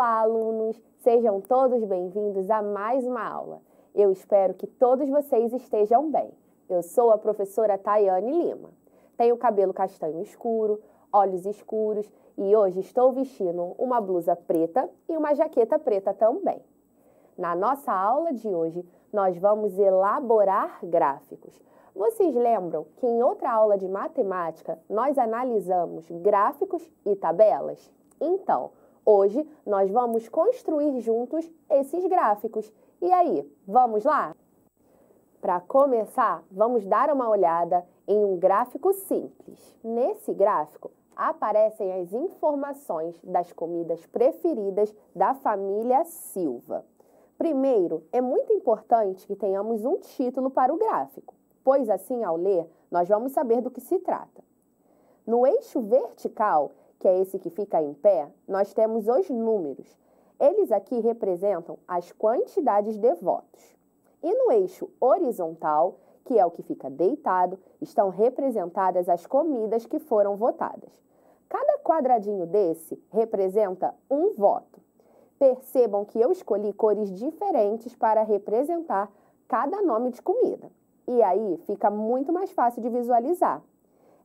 Olá, alunos! Sejam todos bem-vindos a mais uma aula. Eu espero que todos vocês estejam bem. Eu sou a professora Tayane Lima. Tenho cabelo castanho escuro, olhos escuros e hoje estou vestindo uma blusa preta e uma jaqueta preta também. Na nossa aula de hoje, nós vamos elaborar gráficos. Vocês lembram que em outra aula de matemática nós analisamos gráficos e tabelas? Então, hoje nós vamos construir juntos esses gráficos. E aí, vamos lá? Para começar, vamos dar uma olhada em um gráfico simples. Nesse gráfico, aparecem as informações das comidas preferidas da família Silva. Primeiro, é muito importante que tenhamos um título para o gráfico, pois assim, ao ler, nós vamos saber do que se trata. No eixo vertical, que é esse que fica em pé, nós temos os números. Eles aqui representam as quantidades de votos. E no eixo horizontal, que é o que fica deitado, estão representadas as comidas que foram votadas. Cada quadradinho desse representa um voto. Percebam que eu escolhi cores diferentes para representar cada nome de comida. E aí fica muito mais fácil de visualizar.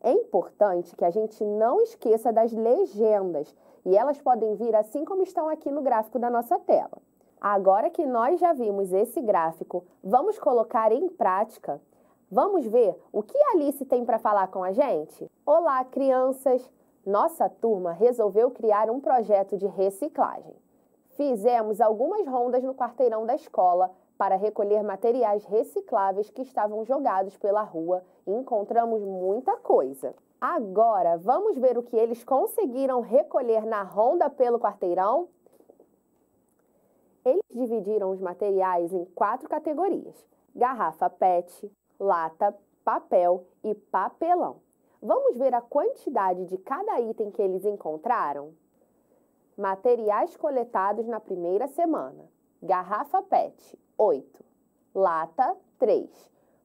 É importante que a gente não esqueça das legendas, e elas podem vir assim como estão aqui no gráfico da nossa tela. Agora que nós já vimos esse gráfico, vamos colocar em prática. Vamos ver o que a Alice tem para falar com a gente? Olá, crianças! Nossa turma resolveu criar um projeto de reciclagem. Fizemos algumas rondas no quarteirão da escola para recolher materiais recicláveis que estavam jogados pela rua e encontramos muita coisa. Agora, vamos ver o que eles conseguiram recolher na ronda pelo quarteirão? Eles dividiram os materiais em 4 categorias: garrafa PET, lata, papel e papelão. Vamos ver a quantidade de cada item que eles encontraram? Materiais coletados na primeira semana: garrafa PET, 8, lata, 3,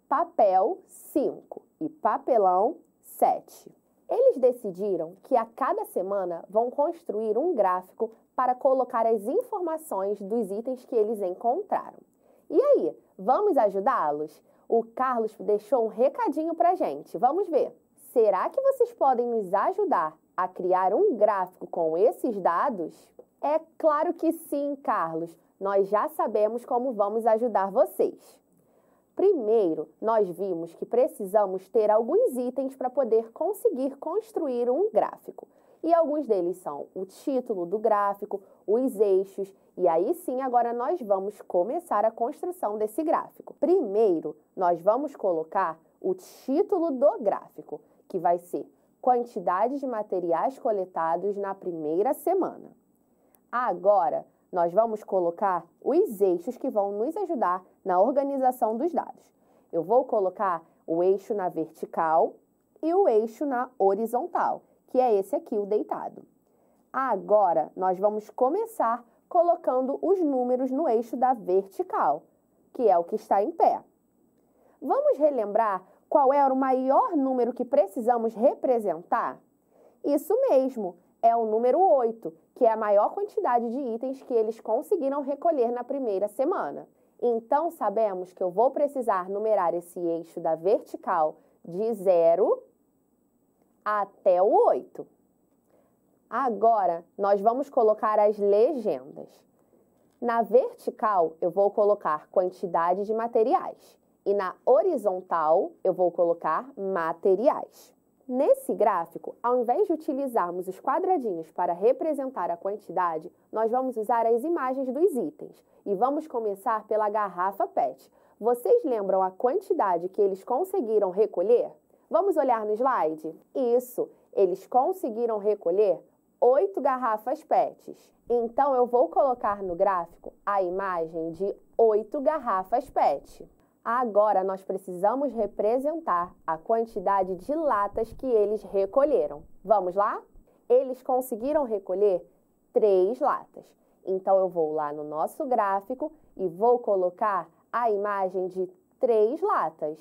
papel, 5 e papelão, 7. Eles decidiram que a cada semana vão construir um gráfico para colocar as informações dos itens que eles encontraram. E aí, vamos ajudá-los? O Carlos deixou um recadinho para a gente. Vamos ver. Será que vocês podem nos ajudar a criar um gráfico com esses dados? É claro que sim, Carlos. Nós já sabemos como vamos ajudar vocês. Primeiro, nós vimos que precisamos ter alguns itens para poder conseguir construir um gráfico. E alguns deles são o título do gráfico, os eixos, e aí sim agora nós vamos começar a construção desse gráfico. Primeiro, nós vamos colocar o título do gráfico, que vai ser quantidade de materiais coletados na primeira semana. Agora, nós vamos colocar os eixos que vão nos ajudar na organização dos dados. Eu vou colocar o eixo na vertical e o eixo na horizontal, que é esse aqui, o deitado. Agora, nós vamos começar colocando os números no eixo da vertical, que é o que está em pé. Vamos relembrar qual era o maior número que precisamos representar? Isso mesmo, é o número 8, que é a maior quantidade de itens que eles conseguiram recolher na primeira semana. Então, sabemos que eu vou precisar numerar esse eixo da vertical de 0 até o 8. Agora, nós vamos colocar as legendas. Na vertical, eu vou colocar quantidade de materiais. E na horizontal, eu vou colocar materiais. Nesse gráfico, ao invés de utilizarmos os quadradinhos para representar a quantidade, nós vamos usar as imagens dos itens. E vamos começar pela garrafa PET. Vocês lembram a quantidade que eles conseguiram recolher? Vamos olhar no slide? Isso, eles conseguiram recolher 8 garrafas PETs. Então, eu vou colocar no gráfico a imagem de 8 garrafas PET. Agora, nós precisamos representar a quantidade de latas que eles recolheram. Vamos lá? Eles conseguiram recolher 3 latas. Então, eu vou lá no nosso gráfico e vou colocar a imagem de 3 latas.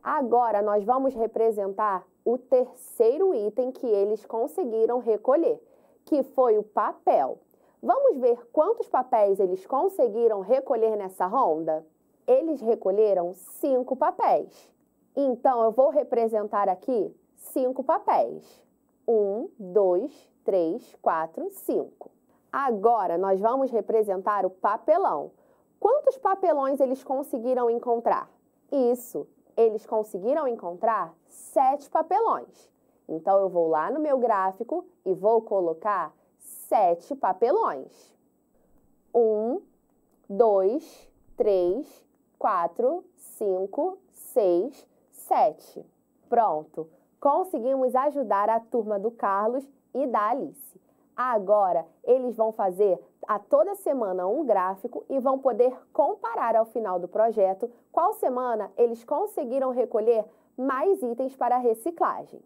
Agora, nós vamos representar o terceiro item que eles conseguiram recolher, que foi o papel. Vamos ver quantos papéis eles conseguiram recolher nessa ronda? Eles recolheram 5 papéis. Então, eu vou representar aqui 5 papéis. 1, 2, 3, 4, 5. Agora, nós vamos representar o papelão. Quantos papelões eles conseguiram encontrar? Isso, eles conseguiram encontrar 7 papelões. Então, eu vou lá no meu gráfico e vou colocar 7 papelões. 1, 2, 3, 4, 5, 6, 7. Pronto, conseguimos ajudar a turma do Carlos e da Alice. Agora, eles vão fazer a toda semana um gráfico e vão poder comparar ao final do projeto qual semana eles conseguiram recolher mais itens para a reciclagem.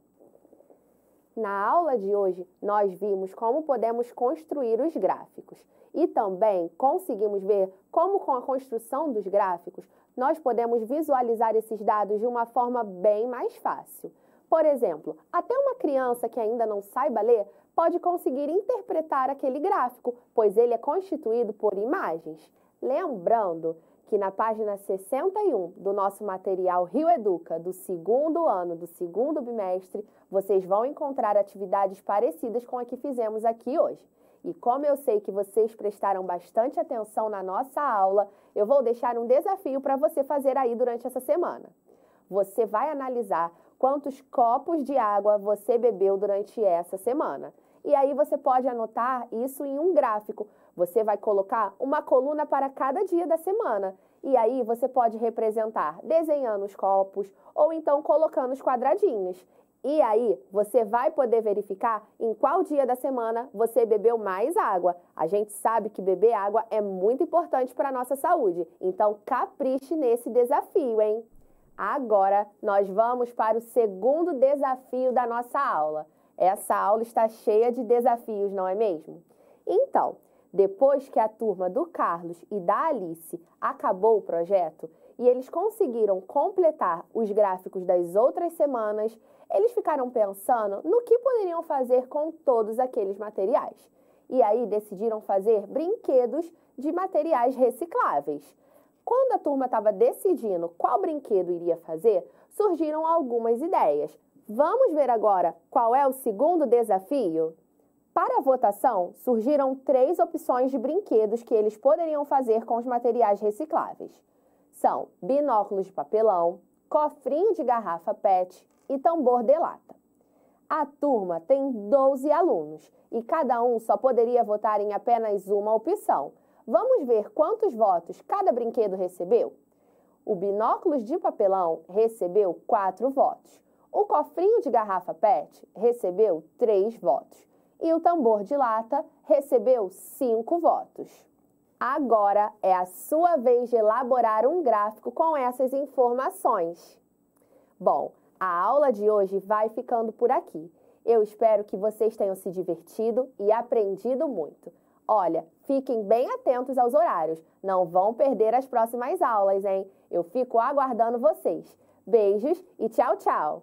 Na aula de hoje, nós vimos como podemos construir os gráficos e também conseguimos ver como, com a construção dos gráficos, nós podemos visualizar esses dados de uma forma bem mais fácil. Por exemplo, até uma criança que ainda não saiba ler pode conseguir interpretar aquele gráfico, pois ele é constituído por imagens. Lembrando que na página 61 do nosso material Rio Educa, do 2º ano, do 2º bimestre, vocês vão encontrar atividades parecidas com a que fizemos aqui hoje. E como eu sei que vocês prestaram bastante atenção na nossa aula, eu vou deixar um desafio para você fazer aí durante essa semana. Você vai analisar quantos copos de água você bebeu durante essa semana. E aí você pode anotar isso em um gráfico. Você vai colocar uma coluna para cada dia da semana. E aí você pode representar desenhando os copos ou então colocando os quadradinhos. E aí você vai poder verificar em qual dia da semana você bebeu mais água. A gente sabe que beber água é muito importante para a nossa saúde. Então capriche nesse desafio, hein? Agora nós vamos para o segundo desafio da nossa aula. Essa aula está cheia de desafios, não é mesmo? Então, depois que a turma do Carlos e da Alice acabou o projeto e eles conseguiram completar os gráficos das outras semanas, eles ficaram pensando no que poderiam fazer com todos aqueles materiais. E aí decidiram fazer brinquedos de materiais recicláveis. Quando a turma estava decidindo qual brinquedo iria fazer, surgiram algumas ideias. Vamos ver agora qual é o segundo desafio? Para a votação, surgiram 3 opções de brinquedos que eles poderiam fazer com os materiais recicláveis. São binóculos de papelão, cofrinho de garrafa PET e tambor de lata. A turma tem 12 alunos e cada um só poderia votar em apenas uma opção. Vamos ver quantos votos cada brinquedo recebeu? O binóculos de papelão recebeu 4 votos. O cofrinho de garrafa PET recebeu 3 votos. E o tambor de lata recebeu 5 votos. Agora é a sua vez de elaborar um gráfico com essas informações. Bom, a aula de hoje vai ficando por aqui. Eu espero que vocês tenham se divertido e aprendido muito. Olha, fiquem bem atentos aos horários. Não vão perder as próximas aulas, hein? Eu fico aguardando vocês. Beijos e tchau, tchau!